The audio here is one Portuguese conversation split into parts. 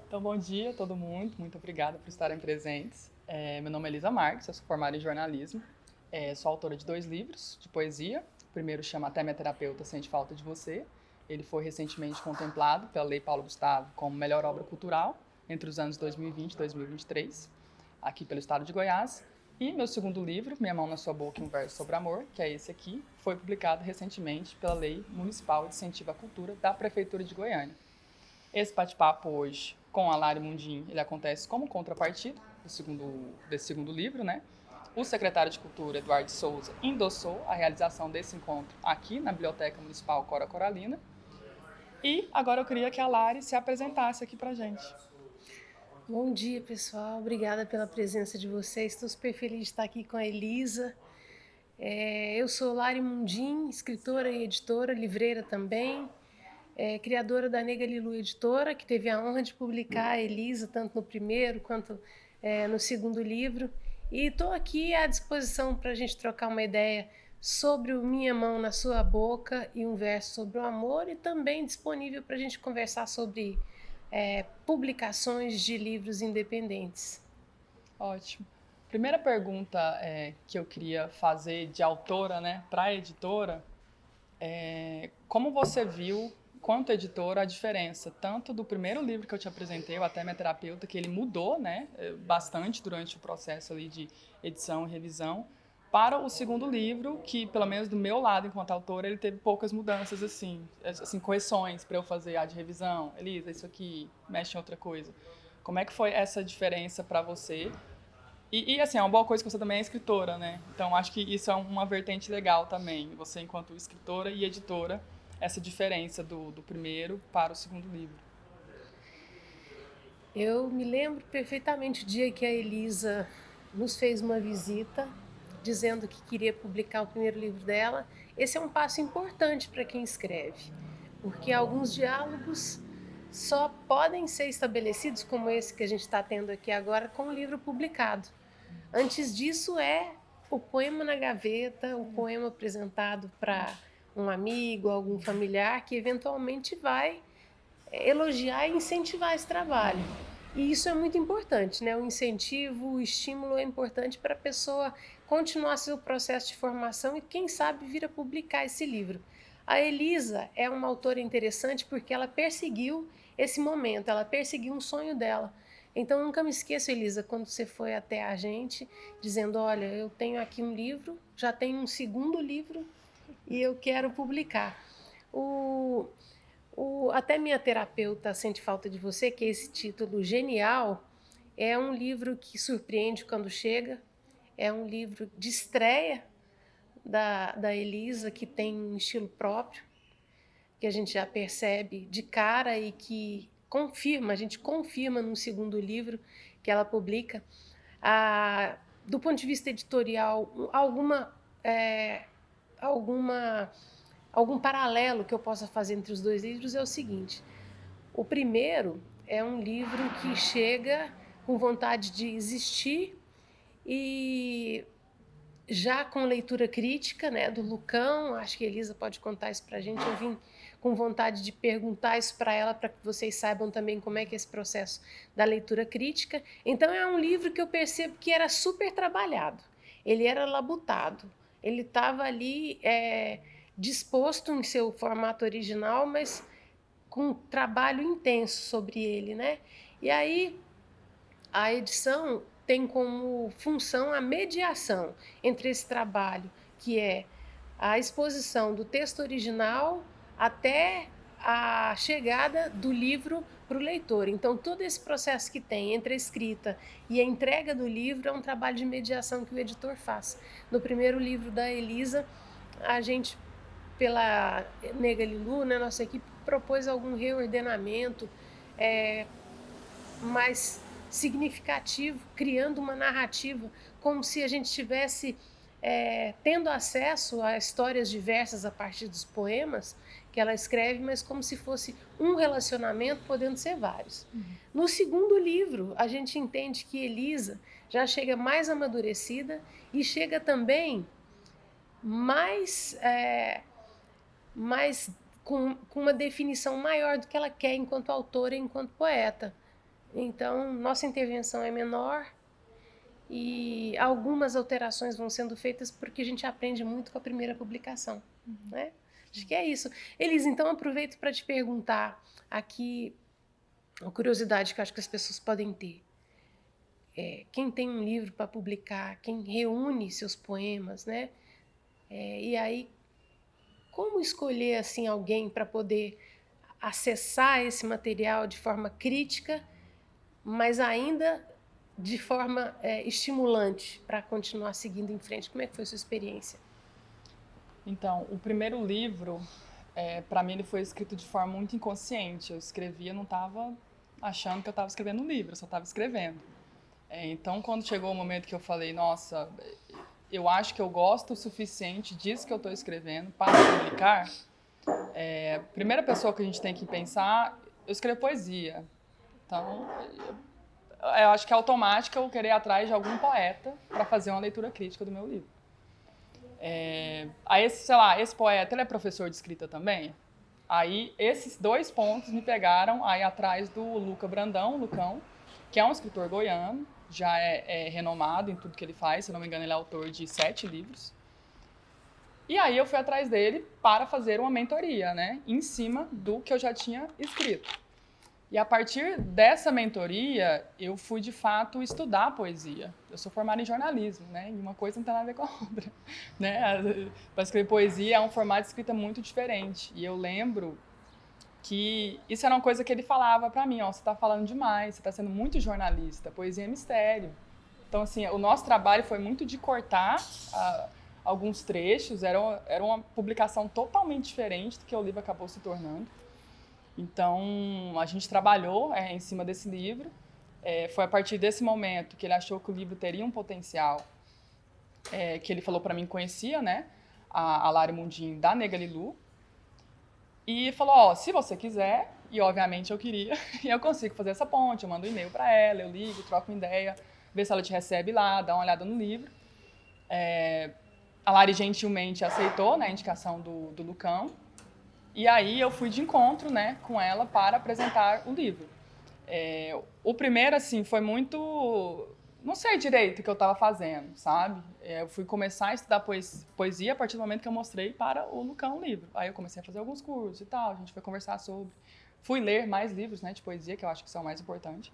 Então, bom dia a todo mundo, muito obrigada por estarem presentes. Meu nome é Elisa Marques, eu sou formada em jornalismo, sou autora de 2 livros de poesia. O primeiro chama Até Minha Terapeuta Sente Falta de Você. Ele foi recentemente contemplado pela Lei Paulo Gustavo como melhor obra cultural entre os anos 2020 e 2023, aqui pelo estado de Goiás. E meu segundo livro, Minha Mão na Sua Boca e um Verso sobre Amor, que é esse aqui, foi publicado recentemente pela Lei Municipal de Incentivo à Cultura da Prefeitura de Goiânia. Esse bate-papo hoje com a Lari Mundim, ele acontece como contrapartida desse segundo livro, né? O secretário de Cultura, Eduardo Souza, endossou a realização desse encontro aqui na Biblioteca Municipal Cora Coralina. E agora eu queria que a Lari se apresentasse aqui pra gente. Bom dia, pessoal. Obrigada pela presença de vocês. Estou super feliz de estar aqui com a Elisa. Eu sou Lari Mundim, escritora e editora, livreira também, criadora da Nega Lilu Editora, que teve a honra de publicar a Elisa, tanto no primeiro quanto no segundo livro. E estou aqui à disposição para a gente trocar uma ideia sobre o Minha Mão na Sua Boca e um verso sobre o amor, e também disponível para a gente conversar sobre publicações de livros independentes. Ótimo. Primeira pergunta que eu queria fazer de autora, né, para editora, como você viu, quanto editora, a diferença tanto do primeiro livro que eu te apresentei, o Até Minha Terapeuta, que ele mudou, né, bastante durante o processo ali de edição e revisão, para o segundo livro, que pelo menos do meu lado enquanto autora, ele teve poucas mudanças assim correções para eu fazer a de revisão. Elisa, isso aqui mexe em outra coisa. Como é que foi essa diferença para você? Assim, é uma boa coisa que você também é escritora, né? Então, acho que isso é uma vertente legal também. Você, enquanto escritora e editora, essa diferença do primeiro para o segundo livro. Eu me lembro perfeitamente o dia que a Elisa nos fez uma visita, dizendo que queria publicar o primeiro livro dela. Esse é um passo importante para quem escreve, porque alguns diálogos só podem ser estabelecidos, como esse que a gente está tendo aqui agora, com o livro publicado. Antes disso é o poema na gaveta, o poema apresentado para um amigo, algum familiar que eventualmente vai elogiar e incentivar esse trabalho. E isso é muito importante, né? O incentivo, o estímulo é importante para a pessoa continuar seu processo de formação e, quem sabe, vir a publicar esse livro. A Elisa é uma autora interessante porque ela perseguiu esse momento, ela perseguiu um sonho dela. Então, nunca me esqueço, Elisa, quando você foi até a gente, dizendo, olha, eu tenho aqui um livro, já tenho um segundo livro e eu quero publicar. Até Minha Terapeuta Sente Falta de Você, que é esse título genial, é um livro que surpreende quando chega, é um livro de estreia da Elisa, que tem um estilo próprio, que a gente já percebe de cara e que a gente confirma no segundo livro que ela publica. Do ponto de vista editorial, alguma algum paralelo que eu possa fazer entre os dois livros é o seguinte: o primeiro é um livro que chega com vontade de existir e já com leitura crítica, né, do Lucão. Acho que a Elisa pode contar isso para a gente. Eu vim com vontade de perguntar isso para ela, para que vocês saibam também como é que é esse processo da leitura crítica. Então é um livro que eu percebo que era super trabalhado, ele era labutado, ele estava ali disposto em seu formato original, mas com um trabalho intenso sobre ele, né? E aí a edição tem como função a mediação entre esse trabalho, que é a exposição do texto original até a chegada do livro para o leitor. Então, todo esse processo que tem entre a escrita e a entrega do livro é um trabalho de mediação que o editor faz. No primeiro livro da Elisa, a gente, pela Nega Lilu, né, nossa equipe propôs algum reordenamento mais significativo, criando uma narrativa, como se a gente estivesse tendo acesso a histórias diversas a partir dos poemas que ela escreve, mas como se fosse um relacionamento, podendo ser vários. No segundo livro, a gente entende que Elisa já chega mais amadurecida e chega também mais com uma definição maior do que ela quer enquanto autora e enquanto poeta. Então, nossa intervenção é menor e algumas alterações vão sendo feitas porque a gente aprende muito com a primeira publicação, né? Acho que é isso. Elis, então aproveito para te perguntar aqui uma curiosidade que eu acho que as pessoas podem ter. Quem tem um livro para publicar, quem reúne seus poemas, né? E aí, como escolher assim alguém para poder acessar esse material de forma crítica, mas ainda de forma estimulante para continuar seguindo em frente? Como é que foi a sua experiência? Então, o primeiro livro, para mim, ele foi escrito de forma muito inconsciente. Eu escrevia, não estava achando que eu estava escrevendo um livro, eu só estava escrevendo. Então, quando chegou o momento que eu falei, nossa, eu acho que eu gosto o suficiente disso que eu estou escrevendo para publicar, a primeira pessoa que a gente tem que pensar, eu escrevo poesia. Então, eu acho que é automático eu querer ir atrás de algum poeta para fazer uma leitura crítica do meu livro. Aí, sei lá, esse poeta, ele é professor de escrita também? Aí, esses dois pontos me pegaram aí atrás do Luca Brandão, Lucão, que é um escritor goiano, já é renomado em tudo que ele faz, se não me engano ele é autor de 7 livros. E aí eu fui atrás dele para fazer uma mentoria, né, em cima do que eu já tinha escrito. E a partir dessa mentoria, eu fui de fato estudar poesia. Eu sou formada em jornalismo, né? E uma coisa não tem nada a ver com a outra, né? Para escrever poesia é um formato de escrita muito diferente. E eu lembro que isso era uma coisa que ele falava para mim, ó, você está falando demais, você está sendo muito jornalista, poesia é mistério. Então, assim, o nosso trabalho foi muito de cortar alguns trechos, era uma publicação totalmente diferente do que o livro acabou se tornando. Então, a gente trabalhou em cima desse livro. Foi a partir desse momento que ele achou que o livro teria um potencial, que ele falou para mim que conhecia, né, a Lari Mundim da Nega Lilu, e falou, ó, se você quiser, e obviamente eu queria, eu consigo fazer essa ponte, eu mando um e-mail para ela, eu ligo, troco uma ideia, ver se ela te recebe lá, dá uma olhada no livro. A Lari gentilmente aceitou, né, a indicação do Lucão, e aí eu fui de encontro, né, com ela para apresentar o livro. O primeiro, assim, foi muito... Não sei direito o que eu estava fazendo, sabe? Eu fui começar a estudar poesia a partir do momento que eu mostrei para o Lucão o livro. Aí eu comecei a fazer alguns cursos e tal, a gente foi conversar sobre. Fui ler mais livros, né, de poesia, que eu acho que isso é o mais importante.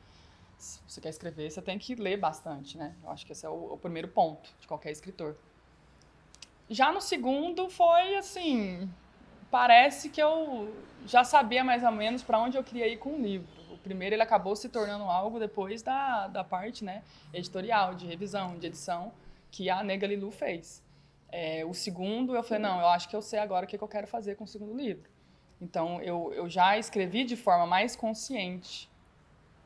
Se você quer escrever, você tem que ler bastante, né? Eu acho que esse é o primeiro ponto de qualquer escritor. Já no segundo foi, assim... Parece que eu já sabia mais ou menos para onde eu queria ir com o livro. O primeiro ele acabou se tornando algo depois da parte, né, editorial, de revisão, de edição, que a Nega Lilu fez. O segundo eu falei, não, eu acho que eu sei agora o que eu quero fazer com o segundo livro. Então eu já escrevi de forma mais consciente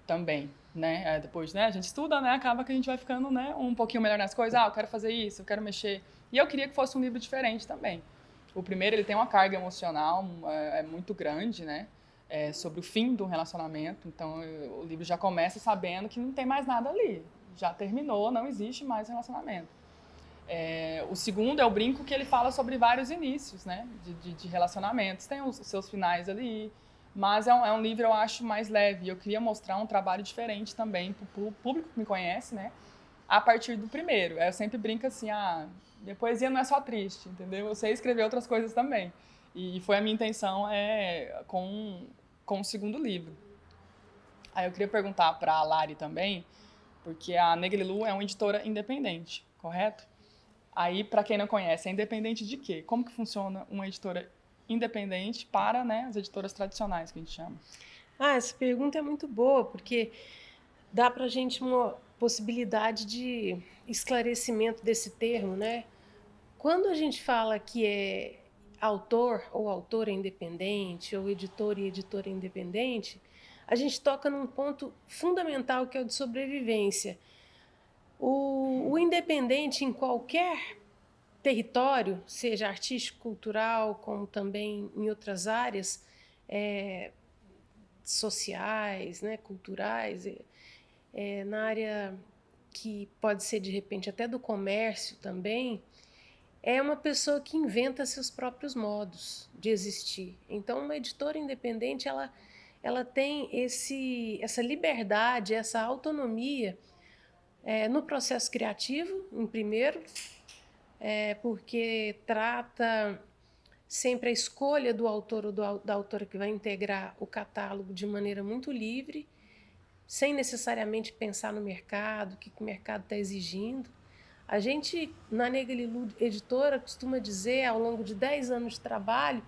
também, né? Depois, né, a gente estuda, né, acaba que a gente vai ficando, né, um pouquinho melhor nas coisas. Eu quero fazer isso, eu quero mexer. E eu queria que fosse um livro diferente também. O primeiro, ele tem uma carga emocional muito grande, né? Sobre o fim do relacionamento. Então, o livro já começa sabendo que não tem mais nada ali. Já terminou, não existe mais relacionamento. O segundo é o brinco que ele fala sobre vários inícios, né? De relacionamentos. Tem os seus finais ali. Mas é um livro, eu acho, mais leve. Eu queria mostrar um trabalho diferente também para o público que me conhece, né? A partir do primeiro. Eu sempre brinco assim, minha poesia não é só triste, entendeu? Eu sei escrever outras coisas também. E foi a minha intenção com o segundo livro. Aí eu queria perguntar para a Lari também, porque a Nega Lilu é uma editora independente, correto? Aí, para quem não conhece, é independente de quê? Como que funciona uma editora independente para, né, as editoras tradicionais, que a gente chama? Essa pergunta é muito boa, porque dá para a gente uma possibilidade de esclarecimento desse termo, né? Quando a gente fala que é autor ou autora independente, ou editor e editora independente, a gente toca num ponto fundamental que é o de sobrevivência. O independente em qualquer território, seja artístico, cultural, como também em outras áreas sociais, né, culturais, na área que pode ser de repente até do comércio também, é uma pessoa que inventa seus próprios modos de existir. Então, uma editora independente, ela tem essa liberdade, essa autonomia no processo criativo, em primeiro, porque trata sempre a escolha do autor ou da autora que vai integrar o catálogo de maneira muito livre, sem necessariamente pensar no mercado, o que o mercado está exigindo. A gente, na Negra Lilu Editora, costuma dizer, ao longo de 10 anos de trabalho,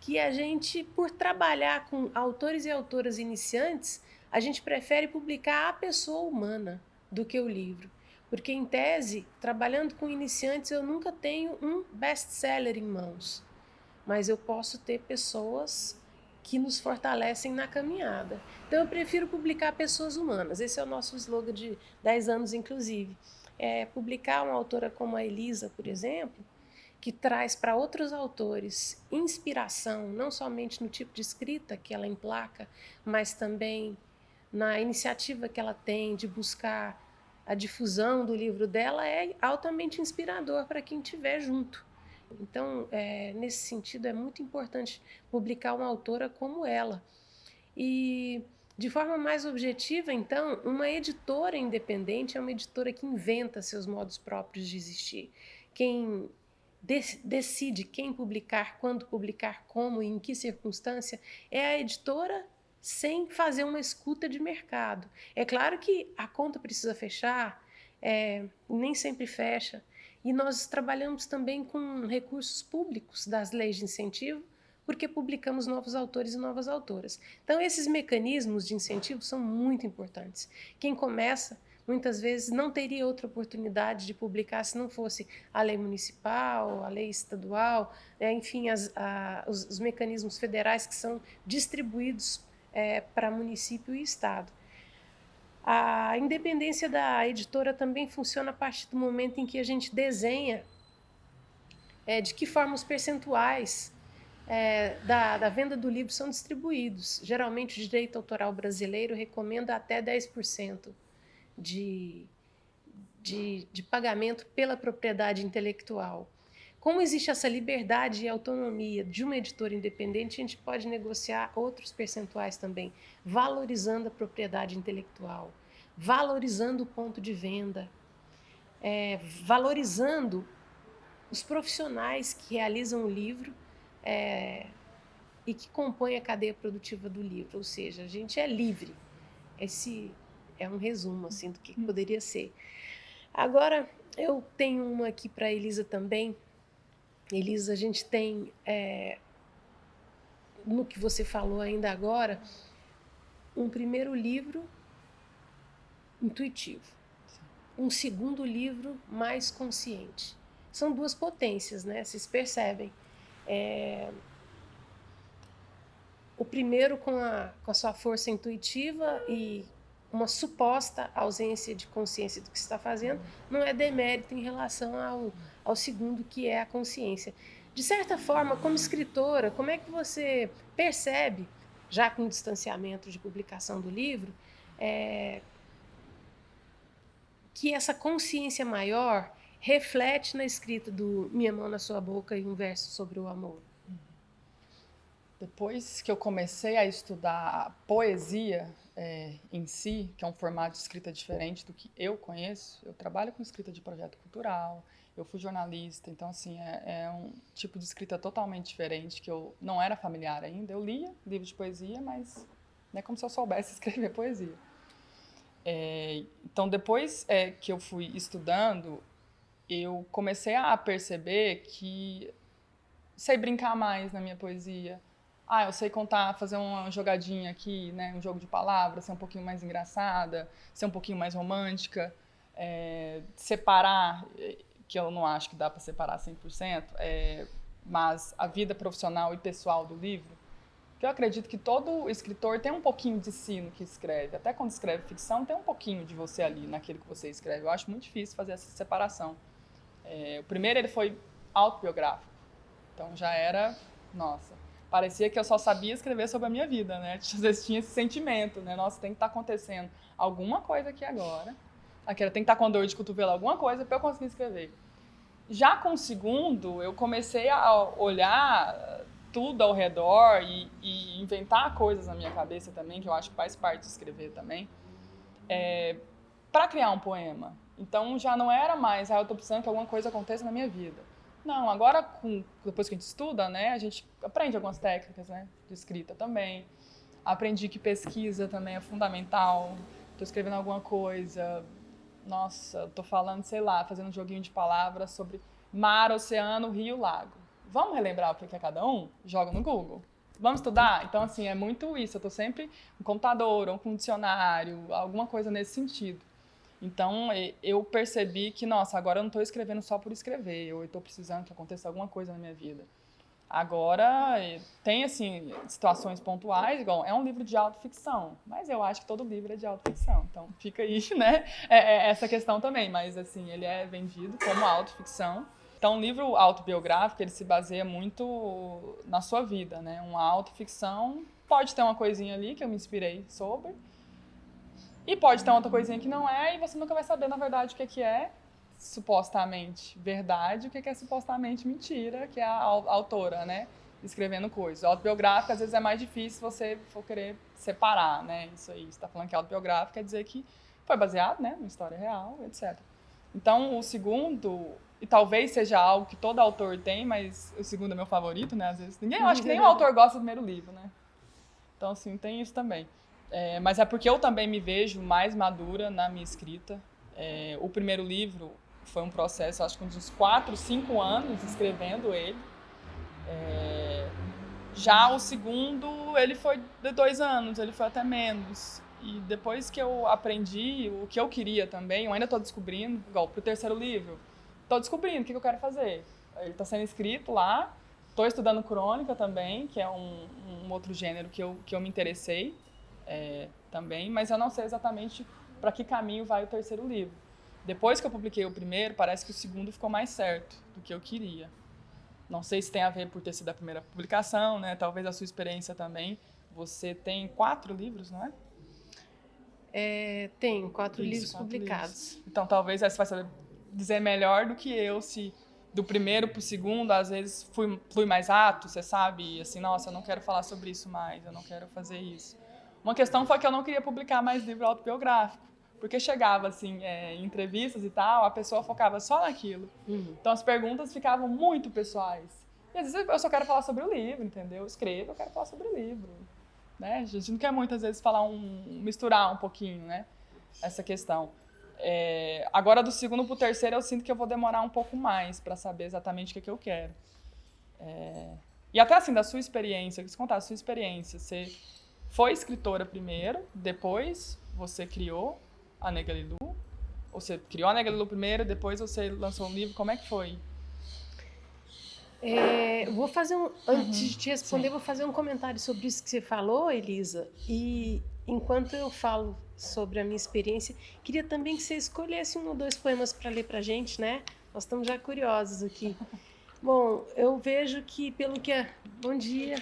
que a gente, por trabalhar com autores e autoras iniciantes, a gente prefere publicar a pessoa humana do que o livro. Porque, em tese, trabalhando com iniciantes, eu nunca tenho um best-seller em mãos, mas eu posso ter pessoas que nos fortalecem na caminhada. Então, eu prefiro publicar pessoas humanas. Esse é o nosso slogan de 10 anos, inclusive. Publicar uma autora como a Elisa, por exemplo, que traz para outros autores inspiração, não somente no tipo de escrita que ela emplaca, mas também na iniciativa que ela tem de buscar a difusão do livro dela, é altamente inspirador para quem estiver junto. Então, nesse sentido, é muito importante publicar uma autora como ela. E, de forma mais objetiva, então, uma editora independente é uma editora que inventa seus modos próprios de existir. Quem decide quem publicar, quando publicar, como e em que circunstância, é a editora sem fazer uma escuta de mercado. É claro que a conta precisa fechar, nem sempre fecha, e nós trabalhamos também com recursos públicos das leis de incentivo, porque publicamos novos autores e novas autoras. Então, esses mecanismos de incentivo são muito importantes. Quem começa, muitas vezes, não teria outra oportunidade de publicar se não fosse a lei municipal, a lei estadual, enfim, os mecanismos federais que são distribuídos para município e estado. A independência da editora também funciona a partir do momento em que a gente desenha de que forma os percentuais da venda do livro são distribuídos. Geralmente, o direito autoral brasileiro recomenda até 10% de pagamento pela propriedade intelectual. Como existe essa liberdade e autonomia de uma editora independente, a gente pode negociar outros percentuais também, valorizando a propriedade intelectual, valorizando o ponto de venda, valorizando os profissionais que realizam o livro e que compõem a cadeia produtiva do livro. Ou seja, a gente é livre. Esse é um resumo assim, do que poderia ser. Agora, eu tenho uma aqui para a Elisa também. Elisa, a gente tem, no que você falou ainda agora, um primeiro livro intuitivo, um segundo livro mais consciente. São duas potências, né? Vocês percebem. O primeiro com a sua força intuitiva e uma suposta ausência de consciência do que você está fazendo, não é demérito em relação ao segundo, que é a consciência. De certa forma, como escritora, como é que você percebe, já com o distanciamento de publicação do livro, que essa consciência maior reflete na escrita do Minha Mão na Sua Boca e um verso sobre o amor? Depois que eu comecei a estudar poesia em si, que é um formato de escrita diferente do que eu conheço, eu trabalho com escrita de projeto cultural, eu fui jornalista, então assim, é um tipo de escrita totalmente diferente que eu não era familiar ainda. Eu lia livros de poesia, mas não é como se eu soubesse escrever poesia. Então, depois que eu fui estudando, eu comecei a perceber que sei brincar mais na minha poesia. Eu sei contar, fazer uma jogadinha aqui, né, um jogo de palavras, ser um pouquinho mais engraçada, ser um pouquinho mais romântica, separar, que eu não acho que dá para separar 100%, mas a vida profissional e pessoal do livro, que eu acredito que todo escritor tem um pouquinho de si no que escreve. Até quando escreve ficção, tem um pouquinho de você ali naquilo que você escreve. Eu acho muito difícil fazer essa separação. O primeiro, ele foi autobiográfico. Então, já era, nossa, parecia que eu só sabia escrever sobre a minha vida, né? Às vezes tinha esse sentimento, né? Nossa, tem que estar acontecendo alguma coisa aqui agora. Tem que estar com dor de cotovelo, alguma coisa, para eu conseguir escrever. Já com o segundo, eu comecei a olhar tudo ao redor e inventar coisas na minha cabeça também, que eu acho que faz parte de escrever também, para criar um poema. Então já não era mais, eu tô precisando que alguma coisa aconteça na minha vida. Não, agora depois que a gente estuda, né, a gente aprende algumas técnicas, né, de escrita também. Aprendi que pesquisa também é fundamental. Tô escrevendo alguma coisa, nossa, tô falando, sei lá, fazendo um joguinho de palavras sobre mar, oceano, rio, lago. Vamos relembrar o que é cada um? Joga no Google. Vamos estudar? Então, assim, é muito isso. Eu tô sempre com um computador ou com um dicionário, alguma coisa nesse sentido. Então, eu percebi que, nossa, agora eu não estou escrevendo só por escrever, eu estou precisando que aconteça alguma coisa na minha vida. Agora, tem, assim, situações pontuais, igual, é um livro de autoficção, mas eu acho que todo livro é de autoficção, então fica aí, né, essa questão também, mas, assim, ele é vendido como autoficção. Então, um livro autobiográfico, ele se baseia muito na sua vida, né, uma autoficção pode ter uma coisinha ali que eu me inspirei sobre, e pode ter outra coisinha que não é, e você nunca vai saber, na verdade, o que é supostamente verdade, o que é supostamente mentira, que é a autora, né, escrevendo coisas. Autobiográfica, às vezes, é mais difícil se você for querer separar, né, isso aí. Você está falando que é autobiográfico, quer dizer que foi baseado, né, numa história real, etc. Então, o segundo, e talvez seja algo que todo autor tem, mas o segundo é meu favorito, né, às vezes. Eu acho que nem o autor gosta do primeiro livro, né. Então, assim, tem isso também. Mas é porque eu também me vejo mais madura na minha escrita. O primeiro livro foi um processo, acho que uns 4, 5 anos escrevendo ele. Já o segundo, ele foi de 2 anos, ele foi até menos. E depois que eu aprendi o que eu queria também, eu ainda estou descobrindo, igual pro terceiro livro, estou descobrindo o que eu quero fazer. Ele está sendo escrito lá, estou estudando crônica também, que é um outro gênero que eu me interessei também, mas eu não sei exatamente para que caminho vai o terceiro livro. Depois que eu publiquei o primeiro, parece que o segundo ficou mais certo do que eu queria. Não sei se tem a ver por ter sido a primeira publicação, né? Talvez a sua experiência também. Você tem 4 livros, não é? Tenho 4 livros publicados. Livros. Então, talvez você vai saber dizer melhor do que eu, se do primeiro para o segundo, às vezes, flui mais rápido, você sabe? E assim, nossa, eu não quero falar sobre isso mais, eu não quero fazer isso. Uma questão foi que eu não queria publicar mais livro autobiográfico, porque chegava, assim, em entrevistas e tal, a pessoa focava só naquilo. Então, as perguntas ficavam muito pessoais. E, às vezes, eu só quero falar sobre o livro, entendeu? Eu escrevo, eu quero falar sobre o livro. Né? A gente não quer muitas vezes misturar um pouquinho, né? Essa questão. Agora, do segundo para o terceiro, eu sinto que eu vou demorar um pouco mais para saber exatamente o que eu quero. E até assim, da sua experiência, eu quis contar a sua experiência. Você foi escritora primeiro, depois você criou a Negalilu? Ou você criou a Negalilu primeiro, depois você lançou um livro? Como é que foi? Vou fazer antes de te responder, vou fazer um comentário sobre isso que você falou, Elisa. E enquanto eu falo sobre a minha experiência, queria também que você escolhesse 1 ou 2 poemas para ler pra gente, né? Nós estamos já curiosos aqui. Bom, eu vejo que Bom dia.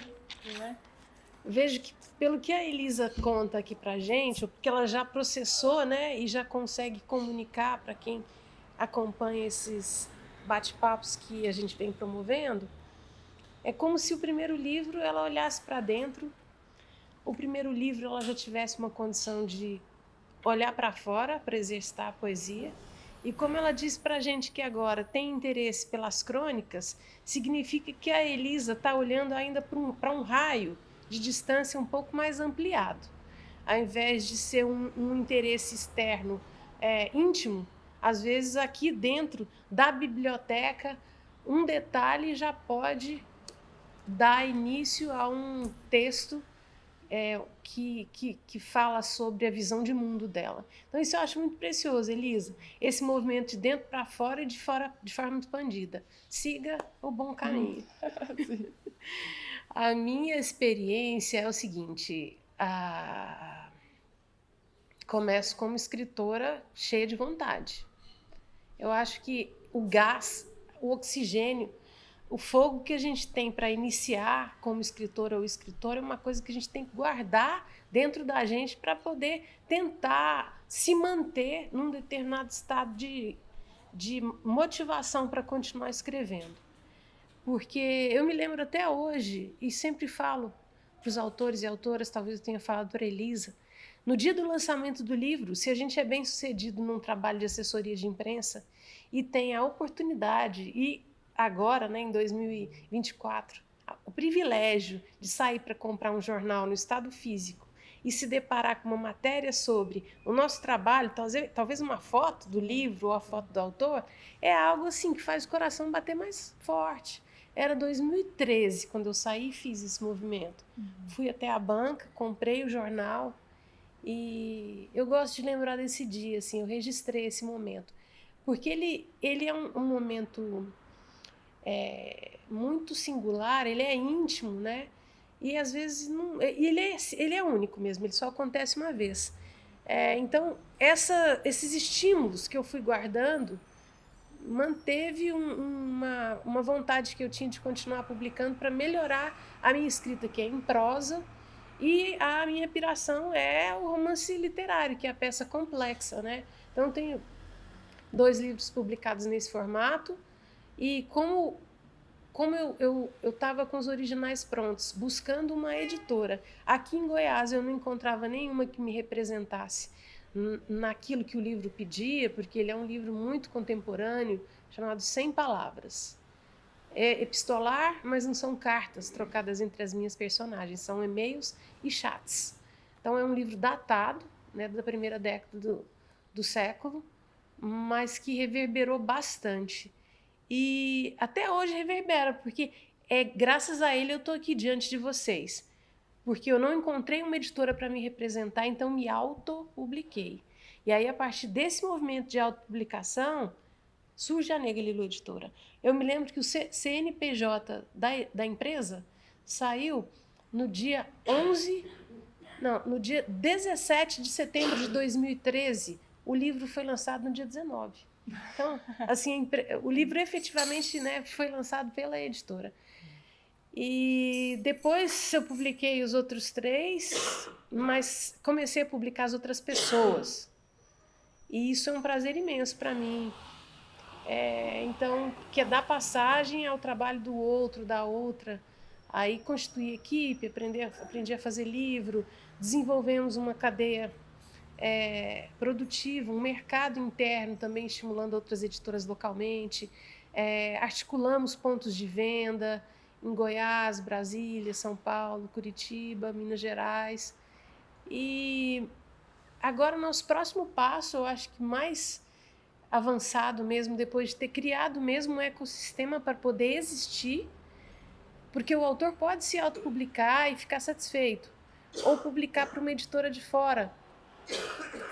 Vejo que pelo que a Elisa conta aqui pra gente, porque ela já processou, né, e já consegue comunicar para quem acompanha esses bate-papos que a gente vem promovendo, é como se o primeiro livro ela olhasse para dentro, o primeiro livro ela já tivesse uma condição de olhar para fora para exercitar a poesia, e como ela diz para a gente que agora tem interesse pelas crônicas, significa que a Elisa está olhando ainda para um raio de distância um pouco mais ampliado, ao invés de ser um interesse externo íntimo. Às vezes, aqui dentro da biblioteca, um detalhe já pode dar início a um texto que fala sobre a visão de mundo dela. Então, isso eu acho muito precioso, Elisa. Esse movimento de dentro para fora e de fora de forma expandida. Siga o bom caminho. A minha experiência é o seguinte... Começo como escritora cheia de vontade. Eu acho que o gás, o oxigênio, o fogo que a gente tem para iniciar como escritora ou escritor é uma coisa que a gente tem que guardar dentro da gente para poder tentar se manter num determinado estado de motivação para continuar escrevendo. porque eu me lembro até hoje, e sempre falo para os autores e autoras, talvez eu tenha falado para Elisa, no dia do lançamento do livro, se a gente é bem sucedido num trabalho de assessoria de imprensa e tem a oportunidade, e agora, né, em 2024, o privilégio de sair para comprar um jornal no estado físico e se deparar com uma matéria sobre o nosso trabalho, talvez uma foto do livro ou a foto do autor, é algo assim que faz o coração bater mais forte. Era 2013 quando eu saí e fiz esse movimento. Fui até a banca, comprei o jornal e eu gosto de lembrar desse dia, assim, eu registrei esse momento. Porque ele é um momento muito singular, ele é íntimo, né? E às vezes não, ele é único mesmo, ele só acontece uma vez. Então, esses estímulos que eu fui guardando manteve uma vontade que eu tinha de continuar publicando para melhorar a minha escrita, que é em prosa, e a minha piração é o romance literário, que é a peça complexa, né? Então, eu tenho 2 livros publicados nesse formato, e como eu estava com os originais prontos, buscando uma editora. Aqui em Goiás eu não encontrava nenhuma que me representasse naquilo que o livro pedia, porque ele é um livro muito contemporâneo, chamado 100 Palavras. É epistolar, mas não são cartas trocadas entre as minhas personagens, são e-mails e chats. Então é um livro datado, né, da primeira década do século, mas que reverberou bastante. E até hoje reverbera, porque graças a ele eu estou aqui diante de vocês. Porque eu não encontrei uma editora para me representar, então me autopubliquei. E aí, a partir desse movimento de autopublicação, surge a Negra Lilu Editora. Eu me lembro que o CNPJ da empresa saiu no dia 17 de setembro de 2013. O livro foi lançado no dia 19. Então, assim, o livro efetivamente, né, foi lançado pela editora. E depois eu publiquei os outros 3, mas comecei a publicar as outras pessoas. E isso é um prazer imenso para mim. Então, que é dar passagem ao trabalho do outro, da outra. Aí constituí equipe, aprendi a fazer livro, desenvolvemos uma cadeia produtivo, um mercado interno também estimulando outras editoras localmente, articulamos pontos de venda em Goiás, Brasília, São Paulo, Curitiba, Minas Gerais. E agora o nosso próximo passo, eu acho que mais avançado mesmo, depois de ter criado mesmo um ecossistema para poder existir, porque o autor pode se autopublicar e ficar satisfeito, ou publicar para uma editora de fora,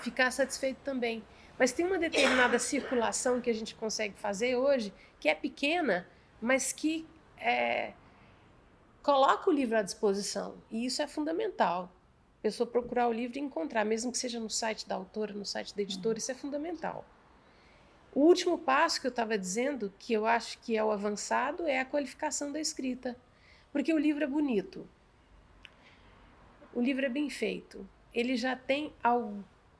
ficar satisfeito também. Mas tem uma determinada circulação que a gente consegue fazer hoje, que é pequena, mas que coloca o livro à disposição. E isso é fundamental. A pessoa procurar o livro e encontrar, mesmo que seja no site da autora, no site da editora, isso é fundamental. O último passo que eu estava dizendo, que eu acho que é o avançado, é a qualificação da escrita. Porque o livro é bonito. O livro é bem feito. Ele já tem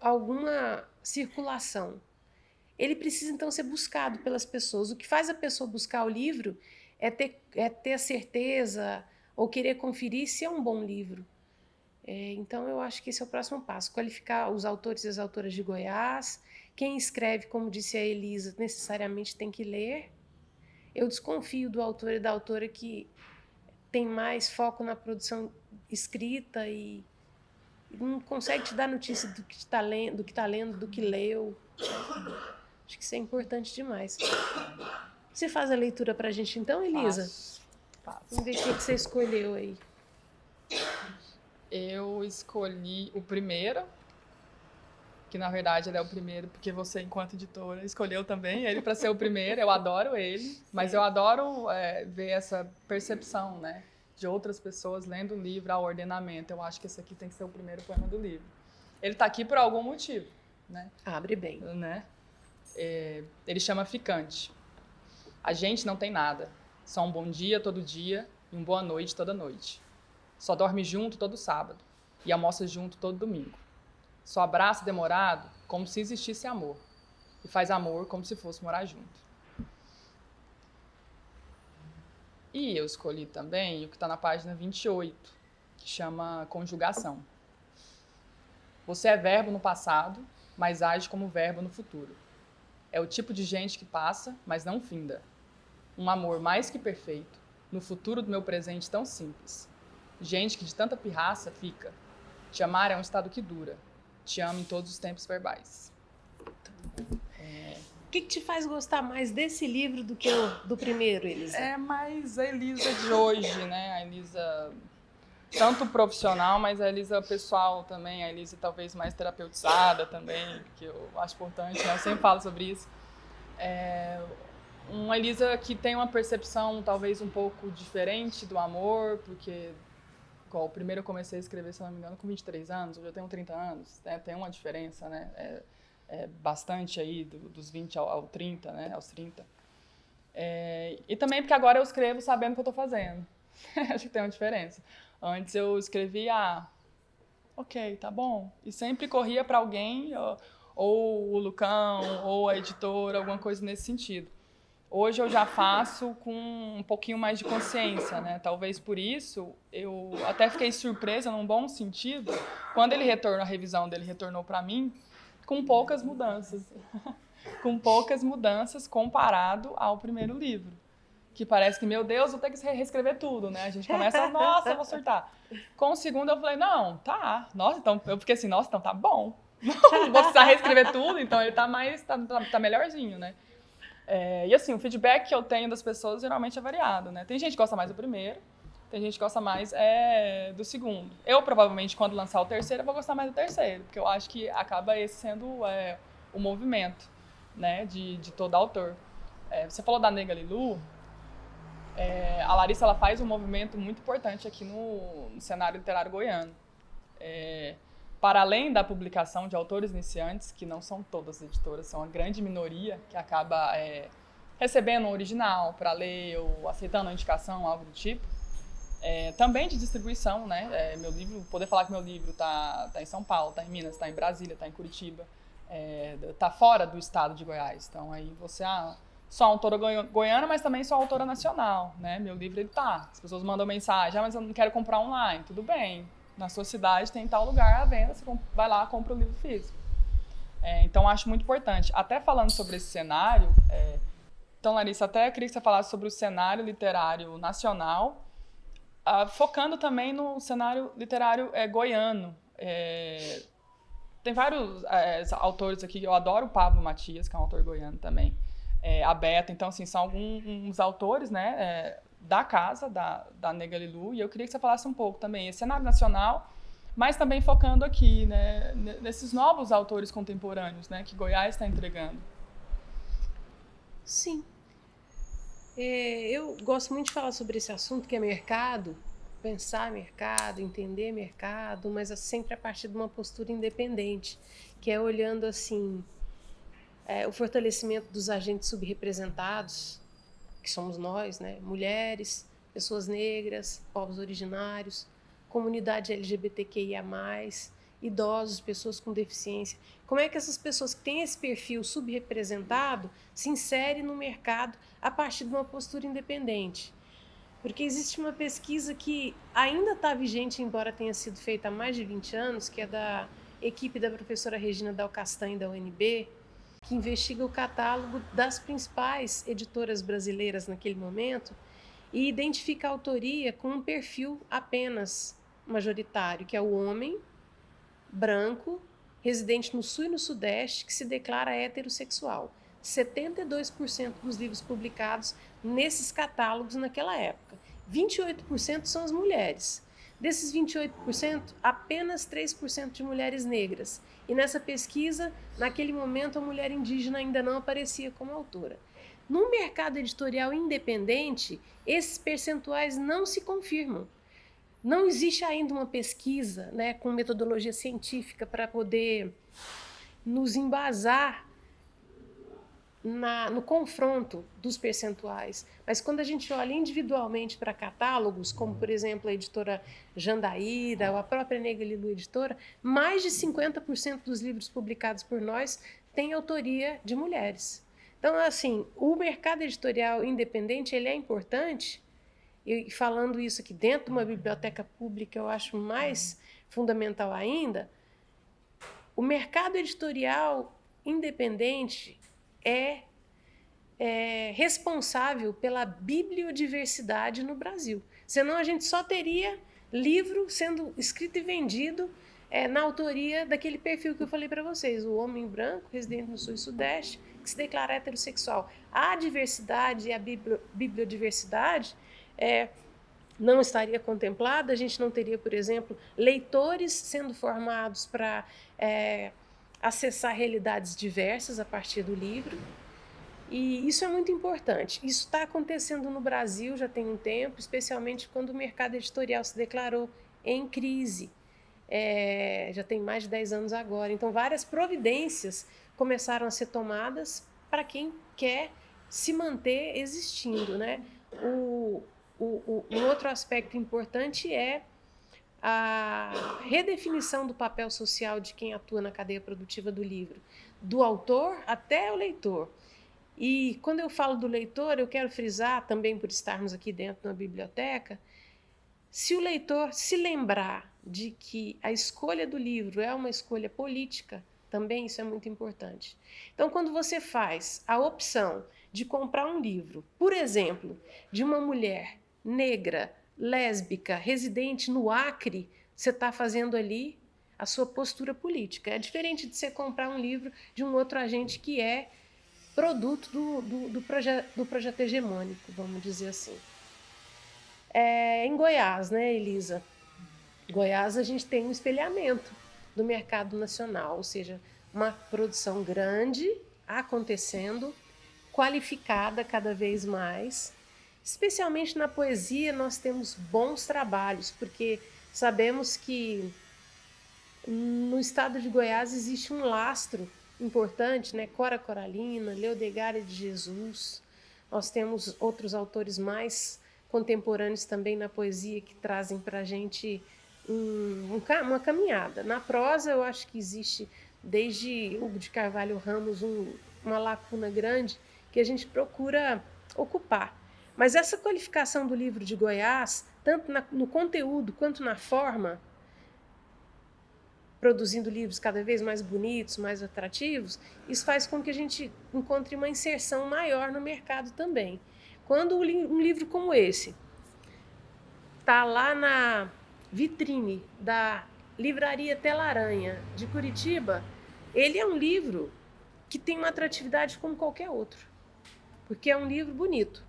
alguma circulação. Ele precisa, então, ser buscado pelas pessoas. O que faz a pessoa buscar o livro é ter a certeza ou querer conferir se é um bom livro. Então, eu acho que esse é o próximo passo. Qualificar os autores e as autoras de Goiás. Quem escreve, como disse a Elisa, necessariamente tem que ler. Eu desconfio do autor e da autora que tem mais foco na produção escrita e não consegue te dar notícia do que está lendo, do que leu. Acho que isso é importante demais. Você faz a leitura para a gente então, Elisa? Faço. Vamos ver o que você escolheu aí. Eu escolhi o primeiro, que na verdade ele é o primeiro porque você, enquanto editora, escolheu também ele para ser o primeiro. Eu adoro ele, mas eu adoro ver essa percepção, né, de outras pessoas lendo o livro ao ordenamento. Eu acho que esse aqui tem que ser o primeiro poema do livro. Ele está aqui por algum motivo, né? Abre bem. Né? Ele chama Ficante. A gente não tem nada. Só um bom dia todo dia e uma boa noite toda noite. Só dorme junto todo sábado e almoça junto todo domingo. Só abraça demorado como se existisse amor e faz amor como se fosse morar junto. E eu escolhi também o que está na página 28, que chama Conjugação. Você é verbo no passado, mas age como verbo no futuro. É o tipo de gente que passa, mas não finda. Um amor mais que perfeito, no futuro do meu presente tão simples. Gente que de tanta pirraça fica. Te amar é um estado que dura. Te amo em todos os tempos verbais. O que te faz gostar mais desse livro do que do primeiro, Elisa? É mais a Elisa de hoje, né? A Elisa, tanto profissional, mas a Elisa pessoal também. A Elisa talvez mais terapeutizada também, que eu acho importante, né? Eu sempre falo sobre isso. Uma Elisa que tem uma percepção talvez um pouco diferente do amor, porque igual, o primeiro eu comecei a escrever, se não me engano, com 23 anos, hoje eu tenho 30 anos, né? Tem uma diferença, né? Bastante aí, dos 20 ao 30, né? Aos 30. E também porque agora eu escrevo sabendo o que eu estou fazendo. Acho que tem uma diferença. Antes eu escrevia, ok, tá bom. E sempre corria para alguém, ou o Lucão, ou a editora, alguma coisa nesse sentido. Hoje eu já faço com um pouquinho mais de consciência, né? Talvez por isso eu até fiquei surpresa, num bom sentido, quando ele retornou, a revisão dele retornou para mim, com poucas mudanças. Com poucas mudanças comparado ao primeiro livro. Que parece que, meu Deus, vou ter que reescrever tudo, né? A gente começa, nossa, eu vou surtar. Com o segundo eu falei, não, tá. Nossa, então, eu fiquei assim, nossa, então tá bom. Não vou precisar reescrever tudo, então ele tá melhorzinho, né? E assim, o feedback que eu tenho das pessoas geralmente é variado, né? Tem gente que gosta mais do primeiro, tem gente que gosta mais do segundo. Eu, provavelmente, quando lançar o terceiro, eu vou gostar mais do terceiro, porque eu acho que acaba esse sendo o movimento, né, de todo autor. Você falou da Nega Lilu, a Larissa ela faz um movimento muito importante aqui no cenário literário goiano. Para além da publicação de autores iniciantes, que não são todas as editoras, são a grande minoria que acaba recebendo um original para ler ou aceitando uma indicação, algo do tipo, também de distribuição, né? Meu livro, poder falar que meu livro tá em São Paulo, tá em Minas, tá em Brasília, tá em Curitiba, tá fora do estado de Goiás. Então aí você sou autora goiana, mas também sou autora nacional, né? Meu livro ele tá. As pessoas mandam mensagem, mas eu não quero comprar online. Tudo bem. Na sua cidade tem tal lugar à venda, você vai lá, compra o livro físico. Então, acho muito importante. Até falando sobre esse cenário, então, Larissa, até eu queria que você falasse sobre o cenário literário nacional, focando também no cenário literário goiano. Tem vários autores aqui, eu adoro o Pablo Matias, que é um autor goiano também, a Beta, então, assim, são alguns autores, né, da casa, da Nega Lilu, e eu queria que você falasse um pouco também, esse cenário nacional, mas também focando aqui, né, nesses novos autores contemporâneos, né, que Goiás está entregando. Sim. Eu gosto muito de falar sobre esse assunto, que é mercado, pensar mercado, entender mercado, mas sempre a partir de uma postura independente, que é olhando, assim, o fortalecimento dos agentes subrepresentados, que somos nós, né? Mulheres, pessoas negras, povos originários, comunidade LGBTQIA+, idosos, pessoas com deficiência. Como é que essas pessoas que têm esse perfil subrepresentado se inserem no mercado a partir de uma postura independente? Porque existe uma pesquisa que ainda está vigente, embora tenha sido feita há mais de 20 anos, que é da equipe da professora Regina Dal Castanho, da UNB, que investiga o catálogo das principais editoras brasileiras naquele momento e identifica a autoria com um perfil apenas majoritário, que é o homem branco, residente no Sul e no Sudeste, que se declara heterossexual. 72% dos livros publicados nesses catálogos naquela época. 28% são as mulheres. Desses 28%, apenas 3% de mulheres negras. E nessa pesquisa, naquele momento, a mulher indígena ainda não aparecia como autora. No mercado editorial independente, esses percentuais não se confirmam. Não existe ainda uma pesquisa, né, com metodologia científica para poder nos embasar no confronto dos percentuais. Mas quando a gente olha individualmente para catálogos, como por exemplo a editora Jandaíra ou a própria Nega Lilu Editora, mais de 50% dos livros publicados por nós têm autoria de mulheres. Então, assim, o mercado editorial independente ele é importante e falando isso aqui dentro de uma biblioteca pública, eu acho mais fundamental ainda, o mercado editorial independente é responsável pela bibliodiversidade no Brasil. Senão a gente só teria livro sendo escrito e vendido na autoria daquele perfil que eu falei para vocês, o homem branco, residente no Sul e Sudeste, que se declara heterossexual. A diversidade e a bibliodiversidade não estaria contemplada, a gente não teria, por exemplo, leitores sendo formados para acessar realidades diversas a partir do livro. E isso é muito importante. Isso está acontecendo no Brasil já tem um tempo, especialmente quando o mercado editorial se declarou em crise. Já tem mais de 10 anos agora. Então, várias providências começaram a ser tomadas para quem quer se manter existindo, né? Um outro aspecto importante é a redefinição do papel social de quem atua na cadeia produtiva do livro, do autor até o leitor. E quando eu falo do leitor, eu quero frisar, também por estarmos aqui dentro da biblioteca, se o leitor se lembrar de que a escolha do livro é uma escolha política, também isso é muito importante. Então, quando você faz a opção de comprar um livro, por exemplo, de uma mulher negra, lésbica, residente no Acre, você está fazendo ali a sua postura política. É diferente de você comprar um livro de um outro agente que é produto do projeto hegemônico, vamos dizer assim. Em Goiás, né, Elisa? Goiás a gente tem um espelhamento do mercado nacional, ou seja, uma produção grande acontecendo, qualificada cada vez mais. Especialmente na poesia nós temos bons trabalhos, porque sabemos que no estado de Goiás existe um lastro importante, né? Cora Coralina, Leodegária de Jesus. Nós temos outros autores mais contemporâneos também na poesia que trazem para a gente uma caminhada. Na prosa eu acho que existe, desde Hugo de Carvalho Ramos, uma lacuna grande que a gente procura ocupar. Mas essa qualificação do livro de Goiás, tanto no conteúdo quanto na forma, produzindo livros cada vez mais bonitos, mais atrativos, isso faz com que a gente encontre uma inserção maior no mercado também. Quando um livro como esse está lá na vitrine da Livraria Tela-Aranha de Curitiba, ele é um livro que tem uma atratividade como qualquer outro, porque é um livro bonito.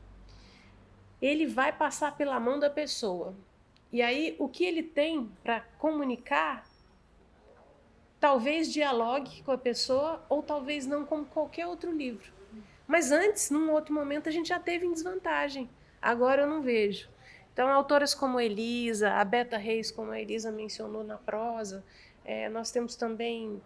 Ele vai passar pela mão da pessoa. E aí, o que ele tem para comunicar talvez dialogue com a pessoa ou talvez não, como qualquer outro livro. Mas antes, num outro momento, a gente já teve em desvantagem. Agora eu não vejo. Então, autoras como Elisa, a Beta Reis, como a Elisa mencionou na prosa, nós temos também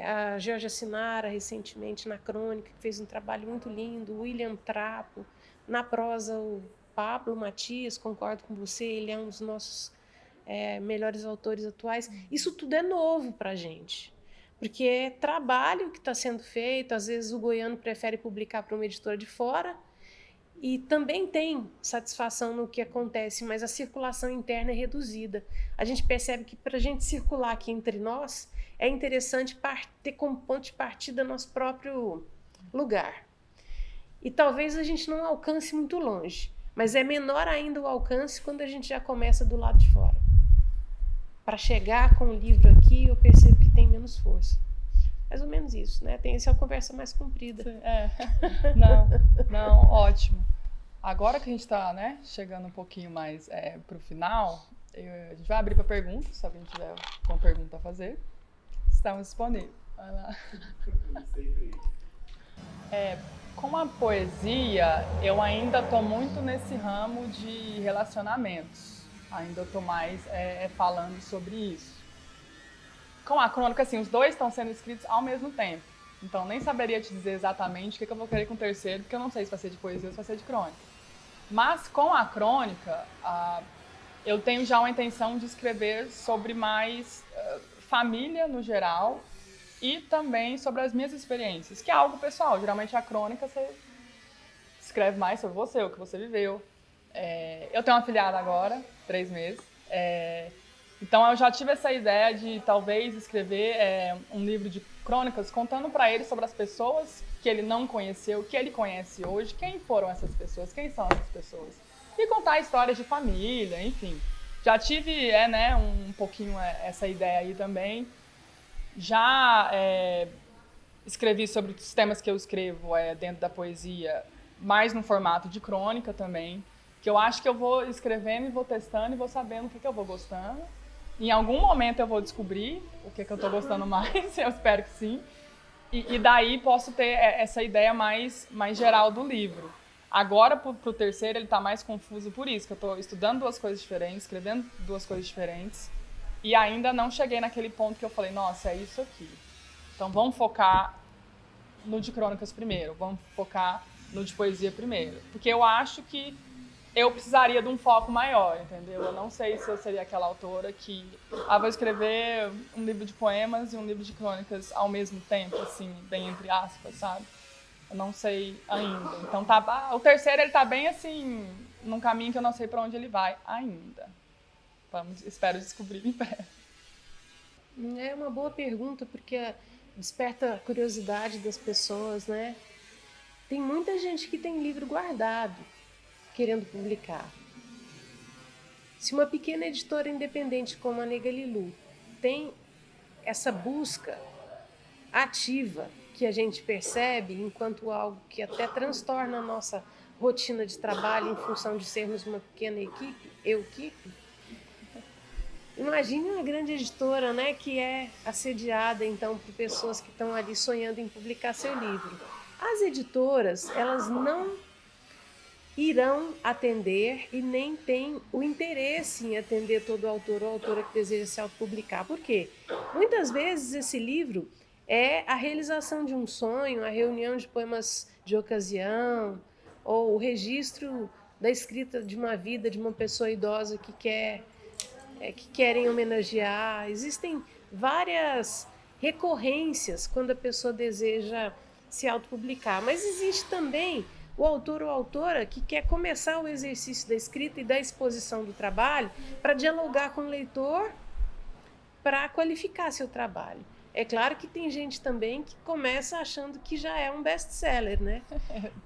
a Georgia Sinara, recentemente na Crônica, que fez um trabalho muito lindo, o William Trapo. Na prosa, o Pablo Matias, concordo com você, ele é um dos nossos melhores autores atuais. Isso tudo é novo para a gente, porque é trabalho que está sendo feito. Às vezes o goiano prefere publicar para uma editora de fora e também tem satisfação no que acontece, mas a circulação interna é reduzida. A gente percebe que para a gente circular aqui entre nós é interessante ter como ponto de partida nosso próprio lugar. E talvez a gente não alcance muito longe, mas é menor ainda o alcance quando a gente já começa do lado de fora. Para chegar com o livro aqui, eu percebo que tem menos força. Mais ou menos isso, né? Tem essa conversa mais comprida. Não, ótimo. Agora que a gente está, né, chegando um pouquinho mais para o final, a gente vai abrir para perguntas, se alguém tiver alguma pergunta a fazer. Estamos disponíveis. Vai lá. Com a poesia, eu ainda estou muito nesse ramo de relacionamentos. Ainda estou mais falando sobre isso. Com a crônica, assim, os dois estão sendo escritos ao mesmo tempo. Então, nem saberia te dizer exatamente o que eu vou querer com o terceiro, porque eu não sei se vai ser de poesia ou se vai ser de crônica. Mas, com a crônica, eu tenho já uma intenção de escrever sobre mais família no geral e também sobre as minhas experiências, que é algo pessoal. Geralmente, a crônica, você escreve mais sobre você, o que você viveu. Eu tenho uma afilhada agora, 3 meses. Então eu já tive essa ideia de talvez escrever um livro de crônicas contando para ele sobre as pessoas que ele não conheceu, que ele conhece hoje, quem foram essas pessoas, quem são essas pessoas. E contar histórias de família, enfim. Já tive um pouquinho essa ideia aí também. Já escrevi sobre os temas que eu escrevo dentro da poesia, mais no formato de crônica também, que eu acho que eu vou escrevendo e vou testando e vou sabendo o que eu vou gostando. Em algum momento eu vou descobrir o que eu tô gostando mais, eu espero que sim. E daí posso ter essa ideia mais geral do livro. Agora, pro terceiro, ele tá mais confuso por isso, que eu tô estudando 2 coisas diferentes, escrevendo 2 coisas diferentes, e ainda não cheguei naquele ponto que eu falei, nossa, é isso aqui. Então vamos focar no de crônicas primeiro, vamos focar no de poesia primeiro. Porque eu acho que eu precisaria de um foco maior, entendeu? Eu não sei se eu seria aquela autora que vou escrever um livro de poemas e um livro de crônicas ao mesmo tempo, assim, bem entre aspas, sabe? Eu não sei ainda. Então o terceiro ele tá bem assim, num caminho que eu não sei para onde ele vai ainda. Espero descobrir em breve. É uma boa pergunta, porque desperta a curiosidade das pessoas, né? Tem muita gente que tem livro guardado, querendo publicar. Se uma pequena editora independente como a Nega Lilu tem essa busca ativa que a gente percebe enquanto algo que até transtorna a nossa rotina de trabalho em função de sermos uma pequena equipe, imagine uma grande editora, né, que é assediada então por pessoas que estão ali sonhando em publicar seu livro. As editoras, elas não irão atender e nem têm o interesse em atender todo autor ou autora que deseja se autopublicar. Por quê? Muitas vezes esse livro é a realização de um sonho, a reunião de poemas de ocasião, ou o registro da escrita de uma vida de uma pessoa idosa que querem homenagear. Existem várias recorrências quando a pessoa deseja se autopublicar, mas existe também o autor ou autora que quer começar o exercício da escrita e da exposição do trabalho para dialogar com o leitor, para qualificar seu trabalho. É claro que tem gente também que começa achando que já é um best-seller, né?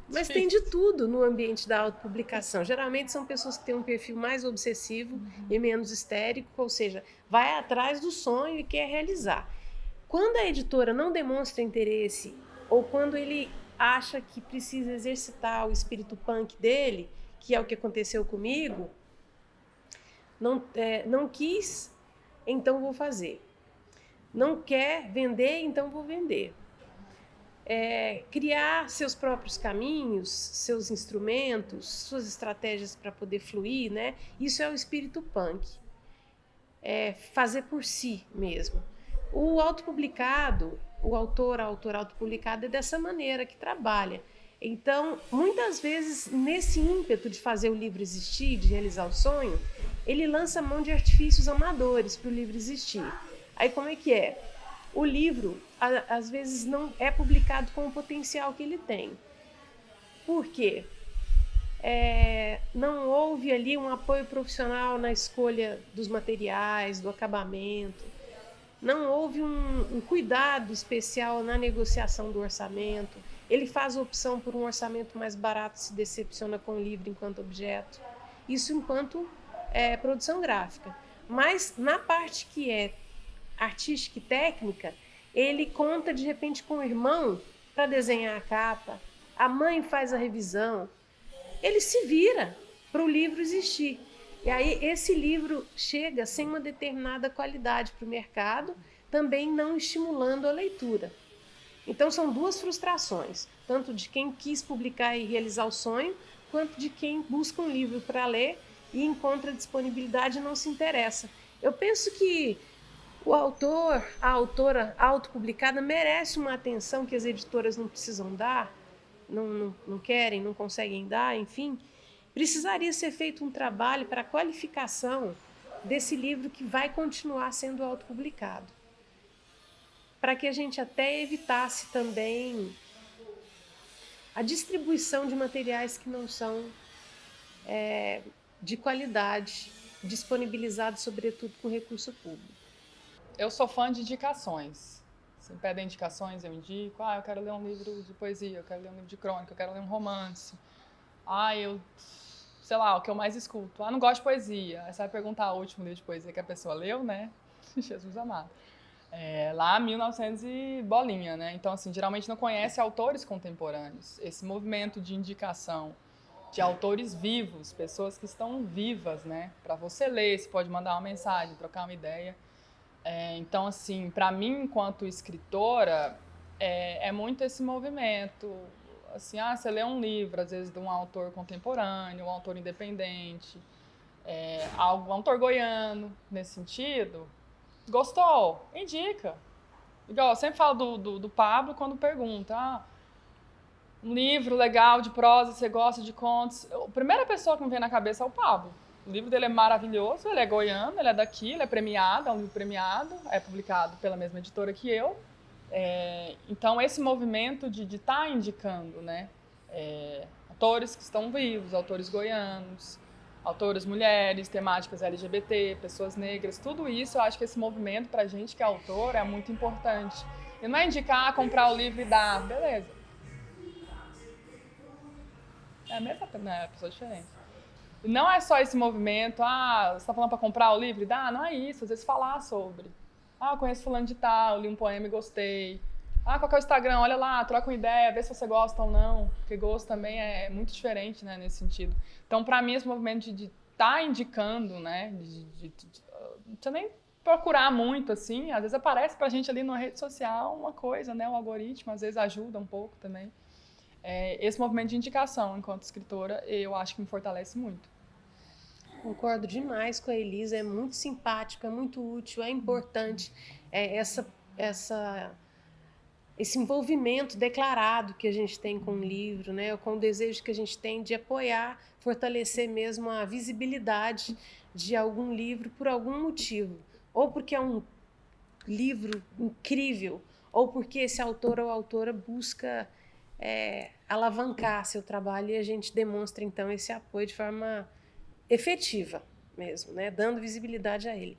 Mas tem de tudo no ambiente da autopublicação. Geralmente são pessoas que têm um perfil mais obsessivo e menos histérico, ou seja, vai atrás do sonho e quer realizar. Quando a editora não demonstra interesse ou quando ele acha que precisa exercitar o espírito punk dele, que é o que aconteceu comigo, não quis, então vou fazer. Não quer vender, então vou vender. Criar seus próprios caminhos, seus instrumentos, suas estratégias para poder fluir, né? Isso é o espírito punk. Fazer por si mesmo. O autopublicado, o autor, a autora autopublicada é dessa maneira que trabalha. Então, muitas vezes, nesse ímpeto de fazer o livro existir, de realizar o sonho, ele lança mão de artifícios amadores para o livro existir. Aí como é que é? O livro, às vezes, não é publicado com o potencial que ele tem. Por quê? Não houve ali um apoio profissional na escolha dos materiais, do acabamento. Não houve um cuidado especial na negociação do orçamento. Ele faz opção por um orçamento mais barato, se decepciona com o livro enquanto objeto. Isso enquanto produção gráfica. Mas na parte que é artística e técnica, ele conta de repente com o irmão para desenhar a capa, a mãe faz a revisão, ele se vira para o livro existir. E aí esse livro chega sem uma determinada qualidade para o mercado, também não estimulando a leitura. Então são 2 frustrações, tanto de quem quis publicar e realizar o sonho, quanto de quem busca um livro para ler e encontra disponibilidade e não se interessa. Eu penso que o autor, a autora autopublicada merece uma atenção que as editoras não precisam dar, não querem, não conseguem dar, enfim. Precisaria ser feito um trabalho para a qualificação desse livro que vai continuar sendo autopublicado, para que a gente até evitasse também a distribuição de materiais que não são de qualidade, disponibilizado sobretudo com recurso público. Eu sou fã de indicações. Se me pedem indicações, eu indico. Eu quero ler um livro de poesia, eu quero ler um livro de crônica, eu quero ler um romance. Sei lá, o que eu mais escuto. Não gosto de poesia. Aí você vai perguntar o último livro de poesia que a pessoa leu, né? Jesus amado. Lá 1900 e bolinha, né? Então, assim, geralmente não conhece autores contemporâneos. Esse movimento de indicação de autores vivos, pessoas que estão vivas, né? Para você ler, você pode mandar uma mensagem, trocar uma ideia. Então, assim, para mim, enquanto escritora, é muito esse movimento. Assim, você lê um livro, às vezes, de um autor contemporâneo, um autor independente, um autor goiano, nesse sentido. Gostou? Indica. Igual, eu sempre falo do Pablo quando pergunta, um livro legal de prosa, você gosta de contos? A primeira pessoa que me vem na cabeça é o Pablo. O livro dele é maravilhoso, ele é goiano, ele é daqui, ele é premiado, é um livro premiado, é publicado pela mesma editora que eu. Então, esse movimento de estar indicando, né, autores que estão vivos, autores goianos, autoras mulheres, temáticas LGBT, pessoas negras, tudo isso, eu acho que esse movimento, pra gente que é autor, é muito importante. E não é indicar, comprar o livro e dar, beleza. É a mesma coisa, né? Pessoa diferente. E não é só esse movimento, você está falando para comprar o livro? Não é isso, às vezes falar sobre. Eu conheço fulano de tal, li um poema e gostei. Qual que é o Instagram? Olha lá, troca uma ideia, vê se você gosta ou não. Porque gosto também é muito diferente, né, nesse sentido. Então, para mim, esse movimento de estar indicando, né, não precisa nem procurar muito, assim. Às vezes aparece pra gente ali numa rede social uma coisa, né, o algoritmo, às vezes ajuda um pouco também. Esse movimento de indicação, enquanto escritora, eu acho que me fortalece muito. Concordo demais com a Elisa, é muito simpático, é muito útil, é importante esse envolvimento declarado que a gente tem com o livro, né, com o desejo que a gente tem de apoiar, fortalecer mesmo a visibilidade de algum livro por algum motivo, ou porque é um livro incrível, ou porque esse autor ou autora busca alavancar seu trabalho e a gente demonstra então esse apoio de forma efetiva mesmo, né, dando visibilidade a ele.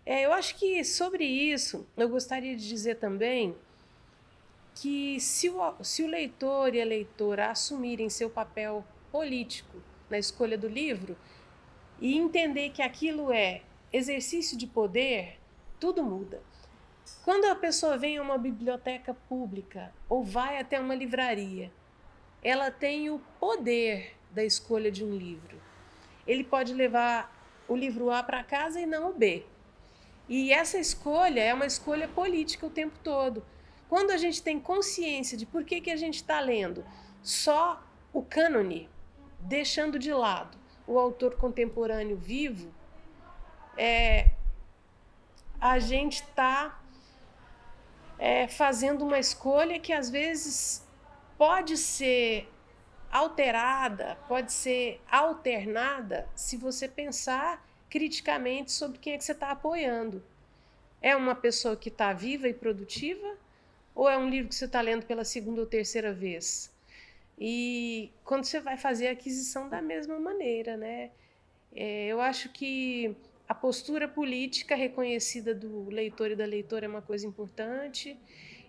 Eu acho que sobre isso eu gostaria de dizer também que se o leitor e a leitora assumirem seu papel político na escolha do livro e entender que aquilo é exercício de poder, tudo muda. Quando a pessoa vem a uma biblioteca pública ou vai até uma livraria, ela tem o poder da escolha de um livro. Ele pode levar o livro A para casa e não o B. E essa escolha é uma escolha política o tempo todo. Quando a gente tem consciência de por que a gente está lendo só o cânone, deixando de lado o autor contemporâneo vivo, a gente está fazendo uma escolha que às vezes pode ser alterada, pode ser alternada se você pensar criticamente sobre quem é que você está apoiando. É uma pessoa que está viva e produtiva ou é um livro que você está lendo pela segunda ou terceira vez? E quando você vai fazer a aquisição da mesma maneira, né? Eu acho que a postura política reconhecida do leitor e da leitora é uma coisa importante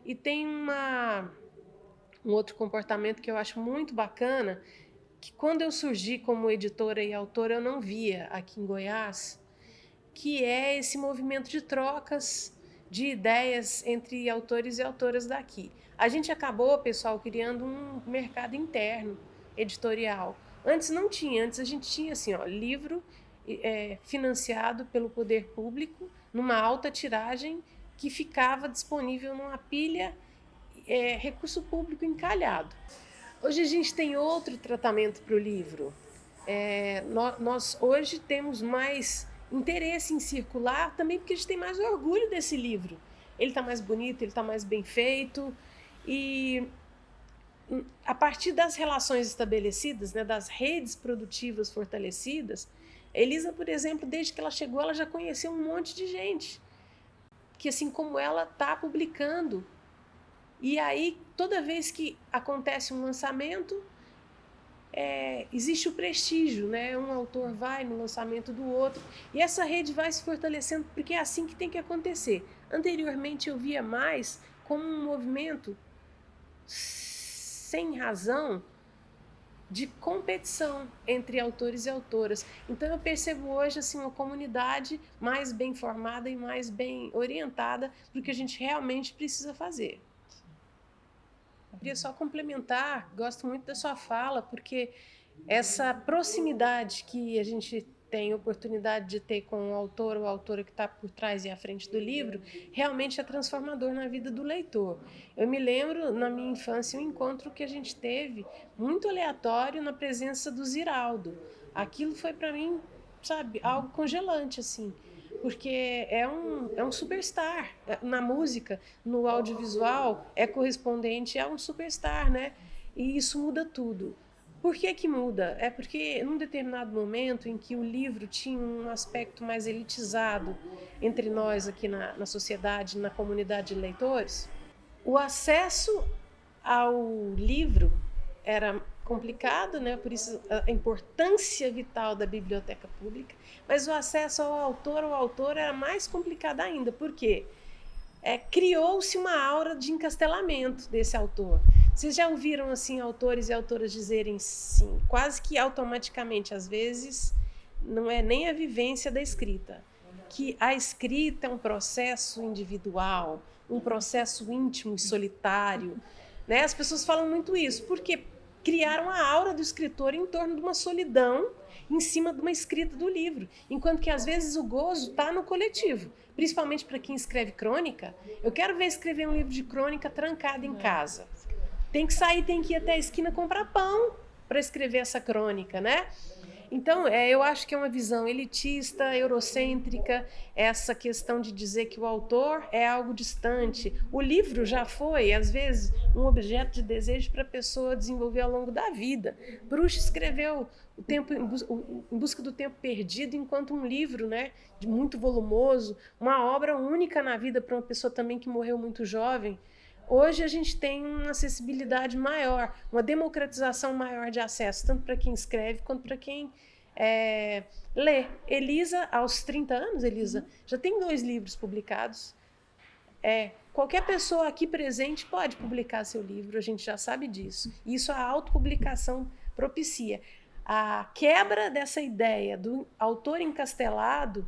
e tem um outro comportamento que eu acho muito bacana, que quando eu surgi como editora e autora eu não via aqui em Goiás, que é esse movimento de trocas de ideias entre autores e autoras daqui. A gente acabou, pessoal, criando um mercado interno editorial. Antes não tinha, antes a gente tinha assim, livro financiado pelo poder público, numa alta tiragem, que ficava disponível numa pilha, recurso público encalhado. Hoje a gente tem outro tratamento para o livro. Nós hoje temos mais interesse em circular, também porque a gente tem mais orgulho desse livro. Ele está mais bonito, ele está mais bem feito. E a partir das relações estabelecidas, né, das redes produtivas fortalecidas, a Elisa, por exemplo, desde que ela chegou, ela já conheceu um monte de gente que, assim como ela, está publicando. E aí, toda vez que acontece um lançamento, existe o prestígio, né? Um autor vai no lançamento do outro e essa rede vai se fortalecendo, porque é assim que tem que acontecer. Anteriormente eu via mais como um movimento sem razão de competição entre autores e autoras. Então eu percebo hoje assim uma comunidade mais bem formada e mais bem orientada para o que a gente realmente precisa fazer. Eu queria só complementar, gosto muito da sua fala, porque essa proximidade que a gente tem oportunidade de ter com o autor ou a autora que está por trás e à frente do livro, realmente é transformador na vida do leitor. Eu me lembro, na minha infância, um encontro que a gente teve, muito aleatório, na presença do Ziraldo. Aquilo foi para mim, sabe, algo congelante, assim, porque é um superstar na música, no audiovisual, é correspondente a um superstar, né? E isso muda tudo. Por que que muda? É porque num determinado momento em que o livro tinha um aspecto mais elitizado entre nós aqui na sociedade, na comunidade de leitores, o acesso ao livro era complicado, né? Por isso a importância vital da biblioteca pública, mas o acesso ao autor ou autora era mais complicado ainda, porque criou-se uma aura de encastelamento desse autor. Vocês já ouviram assim autores e autoras dizerem sim, quase que automaticamente, às vezes, não é nem a vivência da escrita, que a escrita é um processo individual, um processo íntimo e solitário, né? As pessoas falam muito isso, porque criaram a aura do escritor em torno de uma solidão em cima de uma escrita do livro, enquanto que às vezes o gozo está no coletivo, principalmente para quem escreve crônica. Eu quero ver escrever um livro de crônica trancado em casa. Tem que sair, tem que ir até a esquina comprar pão para escrever essa crônica, né? Então, eu acho que é uma visão elitista, eurocêntrica, essa questão de dizer que o autor é algo distante. O livro já foi, às vezes, um objeto de desejo para a pessoa desenvolver ao longo da vida. Proust escreveu o tempo em busca do tempo perdido, enquanto um livro, né, muito volumoso, uma obra única na vida para uma pessoa também que morreu muito jovem. Hoje a gente tem uma acessibilidade maior, uma democratização maior de acesso, tanto para quem escreve quanto para quem lê. Elisa, aos 30 anos, Elisa, já tem 2 livros publicados. Qualquer pessoa aqui presente pode publicar seu livro, a gente já sabe disso. Isso a autopublicação propicia. A quebra dessa ideia do autor encastelado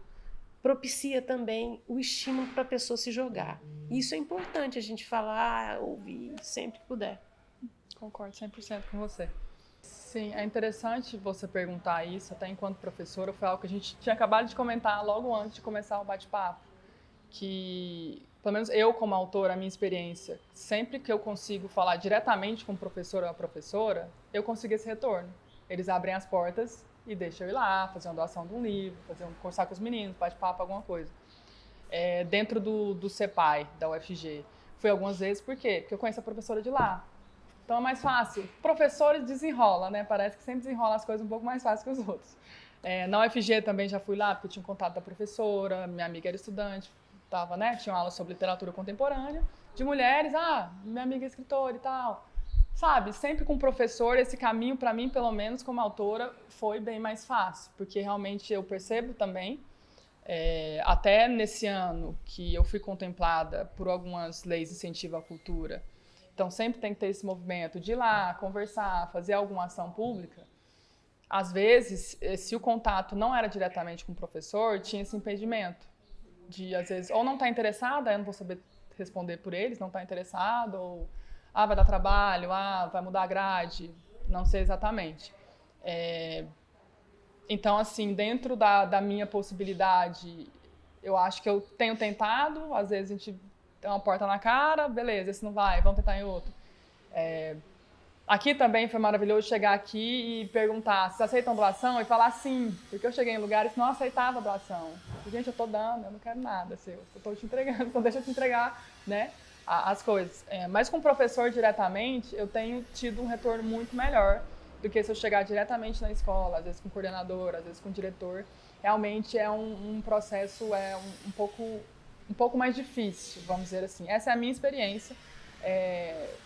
propicia também o estímulo para a pessoa se jogar. Isso é importante a gente falar, ouvir sempre que puder. Concordo 100% com você. Sim, é interessante você perguntar isso, até enquanto professora, foi algo que a gente tinha acabado de comentar logo antes de começar o bate-papo, que, pelo menos eu como autora, a minha experiência, sempre que eu consigo falar diretamente com o professor ou a professora, eu consigo esse retorno. Eles abrem as portas e deixam eu ir lá, fazer uma doação de um livro, conversar com os meninos, bate-papo, alguma coisa. Dentro do CEPAI, da UFG, fui algumas vezes, por quê? Porque eu conheço a professora de lá. Então é mais fácil. Professores desenrola, né? Parece que sempre desenrola as coisas um pouco mais fácil que os outros. Na UFG também já fui lá, porque eu tinha um contato da professora, minha amiga era estudante, tinha uma aula sobre literatura contemporânea, de mulheres, minha amiga é escritora e tal. Sabe, sempre com o professor, esse caminho, para mim, pelo menos, como autora, foi bem mais fácil, porque realmente eu percebo também, até nesse ano que eu fui contemplada por algumas leis de incentivo à cultura, então sempre tem que ter esse movimento de ir lá, conversar, fazer alguma ação pública. Às vezes, se o contato não era diretamente com o professor, tinha esse impedimento de, às vezes, ou não estar interessada, eu não vou saber responder por eles, não está interessado, ou vai dar trabalho, vai mudar a grade, não sei exatamente. Então, assim, dentro da minha possibilidade, eu acho que eu tenho tentado, às vezes a gente tem uma porta na cara, beleza, esse não vai, vamos tentar em outro. Aqui também foi maravilhoso chegar aqui e perguntar se aceitam doação e falar sim, porque eu cheguei em lugares que não aceitava doação. Gente, eu tô dando, eu não quero nada seu, eu tô te entregando, então deixa eu te entregar, né? As coisas. Mas com o professor diretamente, eu tenho tido um retorno muito melhor do que se eu chegar diretamente na escola, às vezes com o coordenador, às vezes com o diretor. Realmente é um processo um pouco mais difícil, vamos dizer assim. Essa é a minha experiência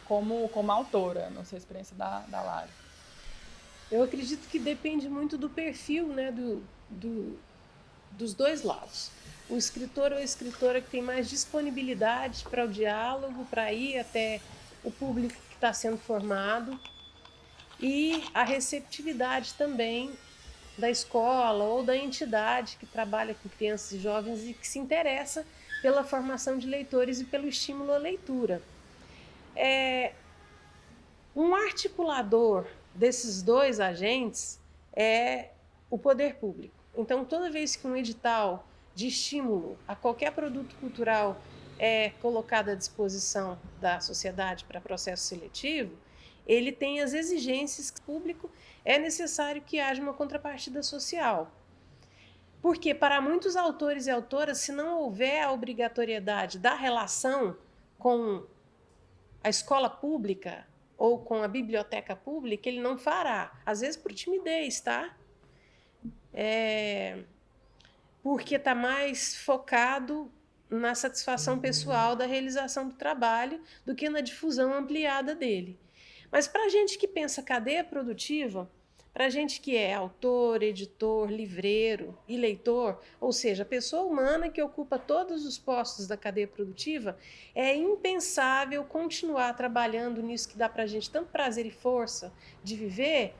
como autora, não sei a experiência da Lari. Eu acredito que depende muito do perfil, né, dos dois lados. O escritor ou a escritora que tem mais disponibilidade para o diálogo, para ir até o público que está sendo formado, e a receptividade também da escola ou da entidade que trabalha com crianças e jovens e que se interessa pela formação de leitores e pelo estímulo à leitura. Um articulador desses dois agentes é o poder público. Então, toda vez que um edital de estímulo a qualquer produto cultural é colocado à disposição da sociedade para processo seletivo, ele tem as exigências que o público é necessário que haja uma contrapartida social. Porque para muitos autores e autoras, se não houver a obrigatoriedade da relação com a escola pública ou com a biblioteca pública, ele não fará. Às vezes por timidez, tá? Porque está mais focado na satisfação pessoal da realização do trabalho do que na difusão ampliada dele. Mas para a gente que pensa cadeia produtiva, para a gente que é autor, editor, livreiro e leitor, ou seja, a pessoa humana que ocupa todos os postos da cadeia produtiva, é impensável continuar trabalhando nisso que dá para a gente tanto prazer e força de viver,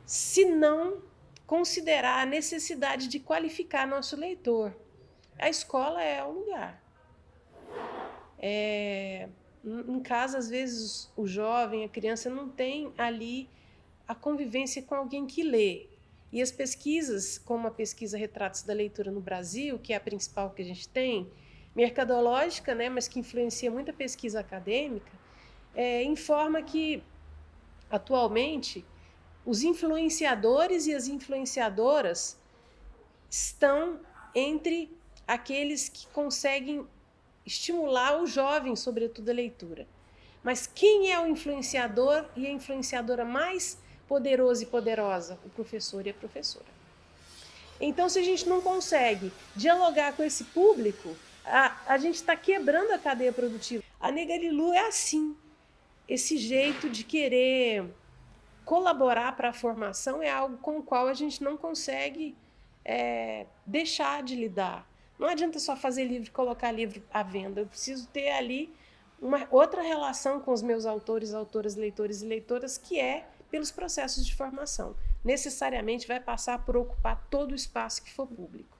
se não considerar a necessidade de qualificar nosso leitor. A escola é o lugar. Em casa, às vezes, o jovem, a criança não tem ali a convivência com alguém que lê. E as pesquisas, como a pesquisa Retratos da Leitura no Brasil, que é a principal que a gente tem, mercadológica, né, mas que influencia muita pesquisa acadêmica, informa que, atualmente, os influenciadores e as influenciadoras estão entre aqueles que conseguem estimular o jovem, sobretudo, a leitura. Mas quem é o influenciador e a influenciadora mais poderoso e poderosa? O professor e a professora. Então, se a gente não consegue dialogar com esse público, a gente está quebrando a cadeia produtiva. A Negarilu é assim. Esse jeito de querer colaborar para a formação é algo com o qual a gente não consegue deixar de lidar. Não adianta só fazer livro e colocar livro à venda. Eu preciso ter ali uma outra relação com os meus autores, autoras, leitores e leitoras, que é pelos processos de formação. Necessariamente vai passar por ocupar todo o espaço que for público.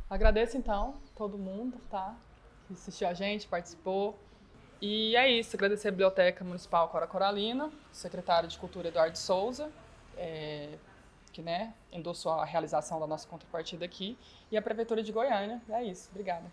Agradeço, então, todo mundo, tá? Que assistiu a gente, participou. E é isso, agradecer a Biblioteca Municipal Cora Coralina, o secretário de Cultura Eduardo Souza, que endossou a realização da nossa contrapartida aqui, e a Prefeitura de Goiânia. É isso, obrigada.